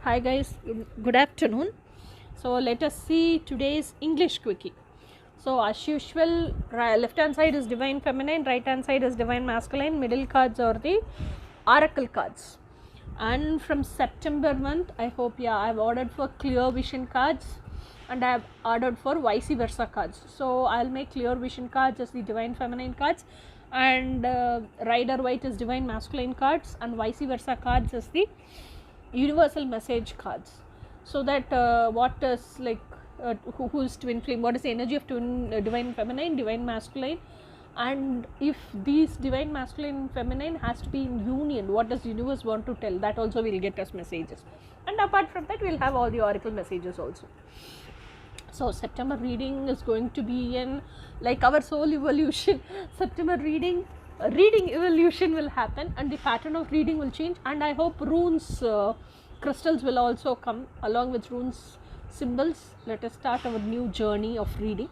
Hi guys, good afternoon. So let us see today's English quickie. So as usual, left hand side is divine feminine, right hand side is divine masculine, middle cards are the oracle cards. And from September month, I hope I've ordered for clear vision cards and I have ordered for vice versa cards. So I'll make clear vision cards as the divine feminine cards and rider white is divine masculine cards and vice versa cards as the universal message cards. So that what is like who is twin flame, what is the energy of divine feminine, divine masculine, and if these divine masculine and feminine has to be in union, what does universe want to tell? That also will get us messages, and apart from that we'll have all the oracle messages also. So September reading is going to be in like our soul evolution. September reading evolution will happen and the pattern of reading will change, and I hope runes crystals will also come along with runes symbols. Let us start our new journey of reading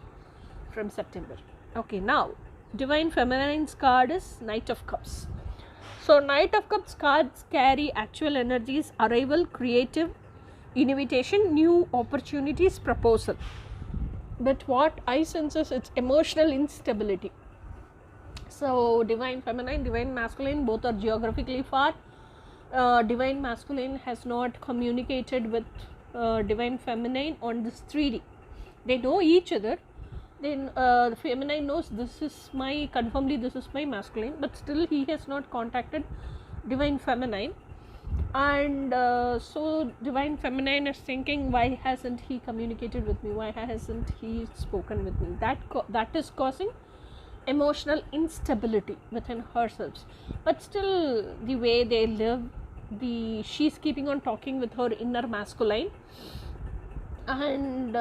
from September. Okay, now divine feminine's card is Knight of Cups. So Knight of Cups cards carry actual energies, arrival, creative, invitation, new opportunities, proposal. But what I sense is it's emotional instability. So divine feminine, divine masculine, both are geographically far. Divine masculine has not communicated with divine feminine on this 3D. They know each other. Then the feminine knows this is my masculine, but still he has not contacted divine feminine. And so divine feminine is thinking, why hasn't he communicated with me, why hasn't he spoken with me? That is causing emotional instability within herself. But still the way they live, she's keeping on talking with her inner masculine, and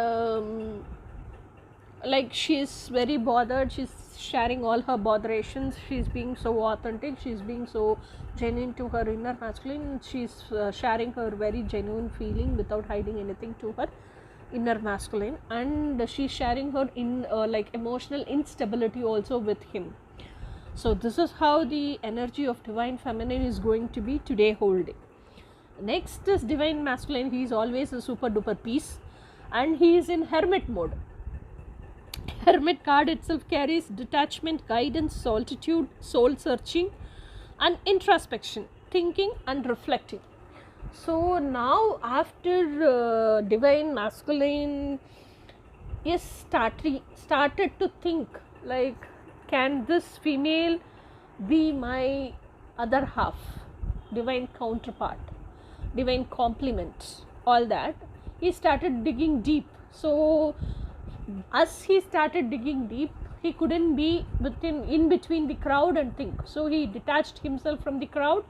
like she's very bothered, she's sharing all her botherations, she's being so authentic, she's being so genuine to her inner masculine, she's sharing her very genuine feeling without hiding anything to her inner masculine, and she's sharing her in like emotional instability also with him. So this is how the energy of divine feminine is going to be today whole day. Next is divine masculine. He is always a super duper peace and he is in hermit mode. Hermit card itself carries detachment, guidance, solitude, soul searching and introspection, thinking and reflecting. So now after divine masculine is started to think like, can this female be my other half, divine counterpart, divine complement, all that. He started digging deep. So as he started digging deep, he couldn't be in between the crowd and think. So he detached himself from the crowd.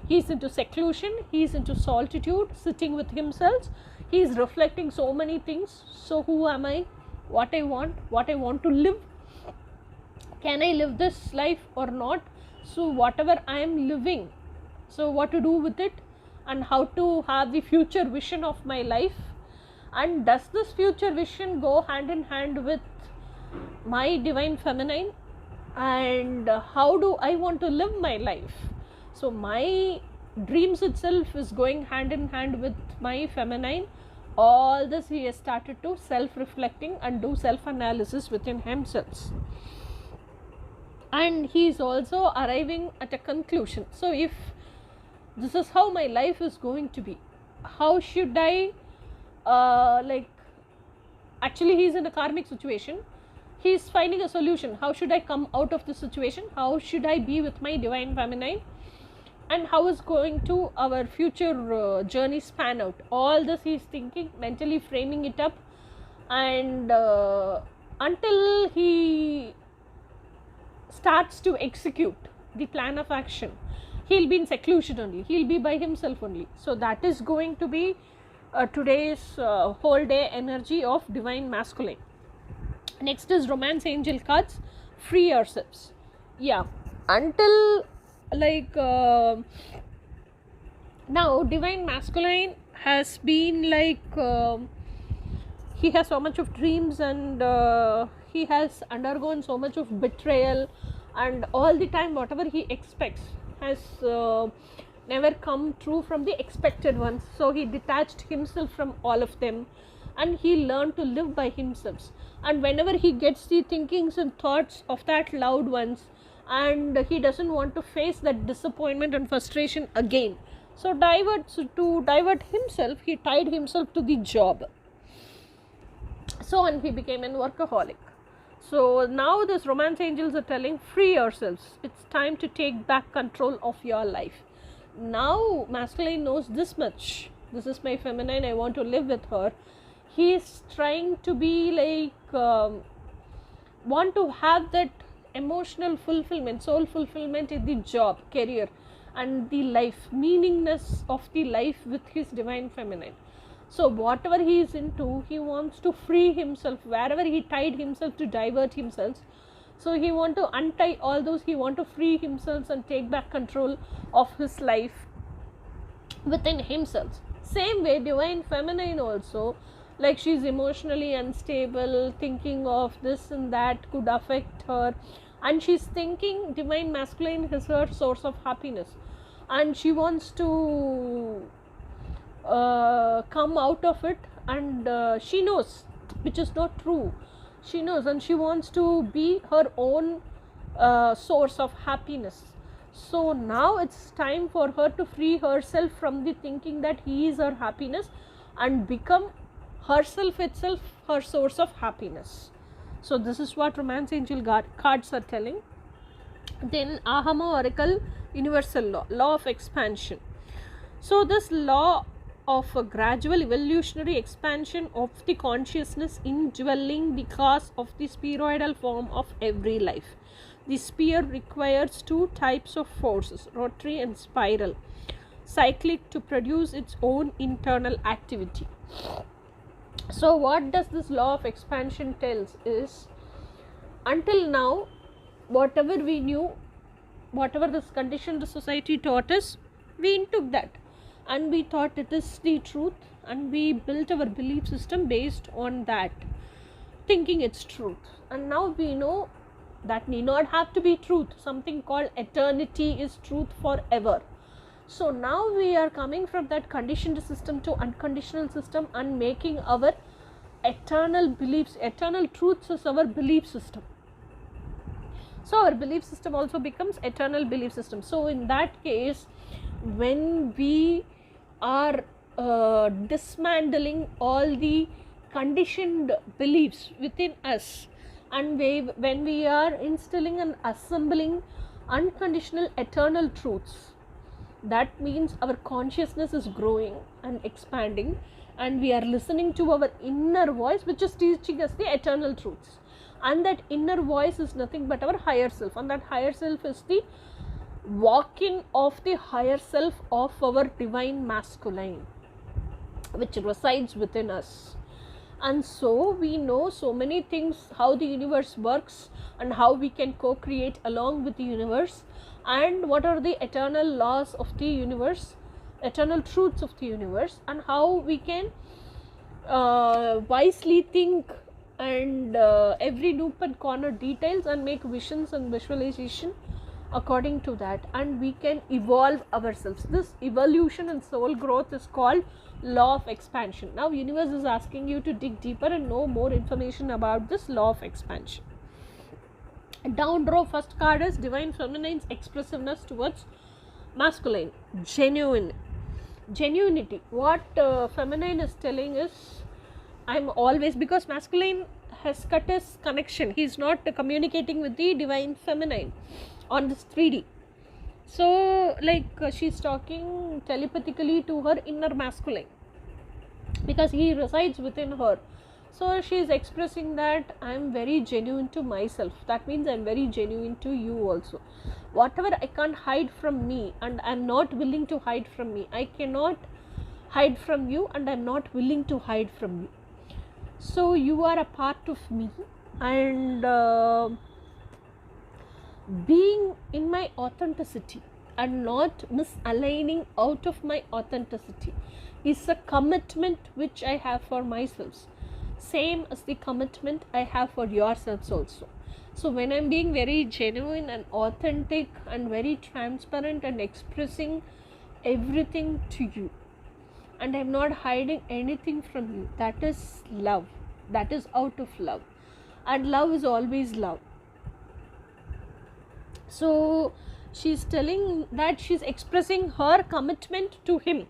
He's into seclusion, he's into solitude, sitting with himself. He's reflecting so many things. So who am I, what I want to live, can I live this life or not? So whatever I am living, so what to do with it, and how to have the future vision of my life, and does this future vision go hand in hand with my divine feminine, and how do I want to live my life? So my dreams itself is going hand in hand with my feminine. All this he has started to self-reflecting and do self-analysis within himself, and he is also arriving at a conclusion. So if this is how my life is going to be, how should I actually he's in a karmic situation, he's finding a solution. How should I come out of this situation? How should I be with my divine feminine? And how is going to our future journey span out? All this he's thinking, mentally framing it up, and until he starts to execute the plan of action, he'll be in seclusion only, he'll be by himself only. So that is going to be today's whole day energy of divine masculine. Next is romance angel cards. Free yourselves. Until like now divine masculine has been like he has so much of dreams, and he has undergone so much of betrayal, and all the time whatever he expects has never come true from the expected ones. So he detached himself from all of them, and he learned to live by himself. And whenever he gets the thinkings and thoughts of that loved ones, and he doesn't want to face that disappointment and frustration again, so to divert himself, he tied himself to the job. So, and he became a workaholic. So now this romance angels are telling, free yourselves, it's time to take back control of your life. Now masculine knows this much, this is my feminine, I want to live with her. He is trying to be like want to have that emotional fulfillment, soul fulfillment in the job, career, and the life, meaningness of the life with his divine feminine. So whatever he is into, he wants to free himself, wherever he tied himself to divert himself. So he want to untie all those, he want to free himself and take back control of his life within himself. Same way divine feminine also, like she's emotionally unstable, thinking of this and that could affect her, and she's thinking divine masculine is her source of happiness, and she wants to come out of it, and she knows, which is not true, she knows, and she wants to be her own source of happiness. So now it's time for her to free herself from the thinking that he is her happiness, and become herself itself her source of happiness. So this is what romance angel cards are telling. Then Ahama oracle, universal law of expansion. So this law of a gradual evolutionary expansion of the consciousness indwelling the cause of the spheroidal form of every life. The sphere requires two types of forces, rotary and spiral, cyclic, to produce its own internal activity. So what does this law of expansion tells is, until now, whatever we knew, whatever this conditioned society taught us, we took that, and we thought it is the truth, and we built our belief system based on that, thinking it's truth. And now we know that need not have to be truth. Something called eternity is truth forever. So now we are coming from that conditioned system to unconditional system, and making our eternal beliefs, eternal truths is our belief system. So our belief system also becomes eternal belief system. So in that case, when we are dismantling all the conditioned beliefs within us, and when we are instilling and assembling unconditional eternal truths, that means our consciousness is growing and expanding, and we are listening to our inner voice, which is teaching us the eternal truths. And that inner voice is nothing but our higher self, and that higher self is the walk-in of the higher self of our divine masculine, which resides within us. And so we know so many things, how the universe works, and how we can co-create along with the universe, and what are the eternal laws of the universe, eternal truths of the universe, and how we can wisely think, and every nook and corner details, and make visions and visualization according to that, and we can evolve ourselves. This evolution and soul growth is called law of expansion. Now universe is asking you to dig deeper and know more information about this law of expansion. Down row, first card is divine feminine's expressiveness towards masculine, genuinity. What feminine is telling is, I'm always, because masculine has cut his connection, he is not communicating with the divine feminine on this 3D. So like she's talking telepathically to her inner masculine, because he resides within her. So she is expressing that I am very genuine to myself. That means I am very genuine to you also. Whatever I can't hide from me, and I am not willing to hide from me. I cannot hide from you, and I am not willing to hide from you. So you are a part of me, and being in my authenticity and not misaligning out of my authenticity is a commitment which I have for myself, same as the commitment I have for yourselves also. So when I'm being very genuine and authentic and very transparent and expressing everything to you, and I'm not hiding anything from you. That is love. That is out of love, and love is always love. So she's telling that she's expressing her commitment to him.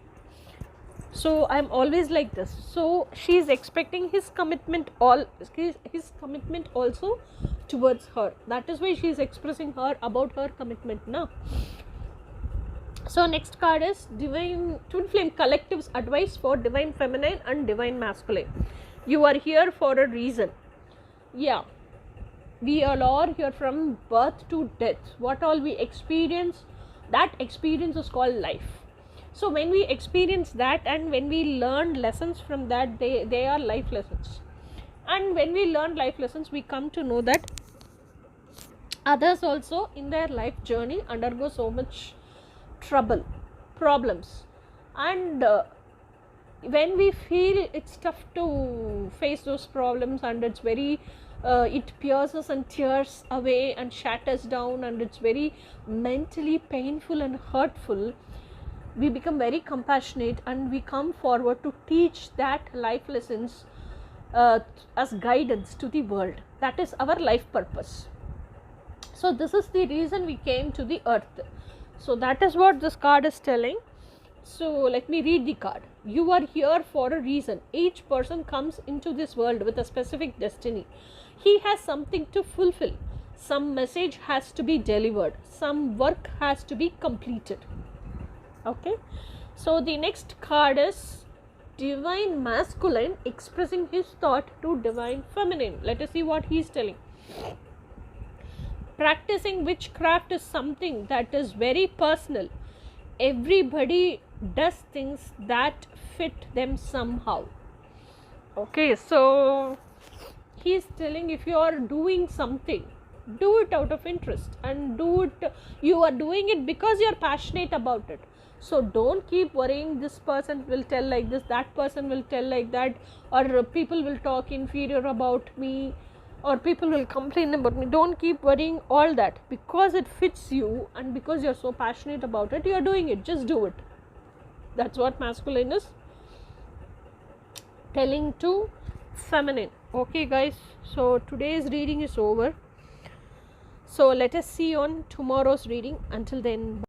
So I'm always like this. So she's expecting his commitment also towards her. That is why she's expressing her about her commitment now. So next card is Divine Twin Flame Collective's advice for Divine Feminine and Divine Masculine. You are here for a reason. Yeah, we all are here from birth to death. What all we experience, that experience is called life. So when we experience that and when we learn lessons from that, they are life lessons. And when we learn life lessons, we come to know that others also in their life journey undergo so much trouble, problems, and when we feel it's tough to face those problems, and it's very it pierces and tears away and shatters down, and it's very mentally painful and hurtful, we become very compassionate and we come forward to teach that life lessons as guidance to the world. That is our life purpose. So this is the reason we came to the earth. So that is what this card is telling. So let me read the card. You are here for a reason. Each person comes into this world with a specific destiny. He has something to fulfill. Some message has to be delivered. Some work has to be completed. Okay. So the next card is Divine Masculine expressing his thought to Divine Feminine. Let us see what he is telling. Practicing witchcraft is something that is very personal. Everybody does things that fit them somehow. Okay, so he is telling, if you are doing something, do it out of interest, and you are doing it because you are passionate about it. So don't keep worrying, this person will tell like this, that person will tell like that, or people will talk inferior about me, or people will complain about me. Don't keep worrying all that, because it fits you and because you're so passionate about it, you're doing it. Just do it. That's what masculine is telling to feminine. Okay guys, so today's reading is over. So let us see on tomorrow's reading. Until then, bye.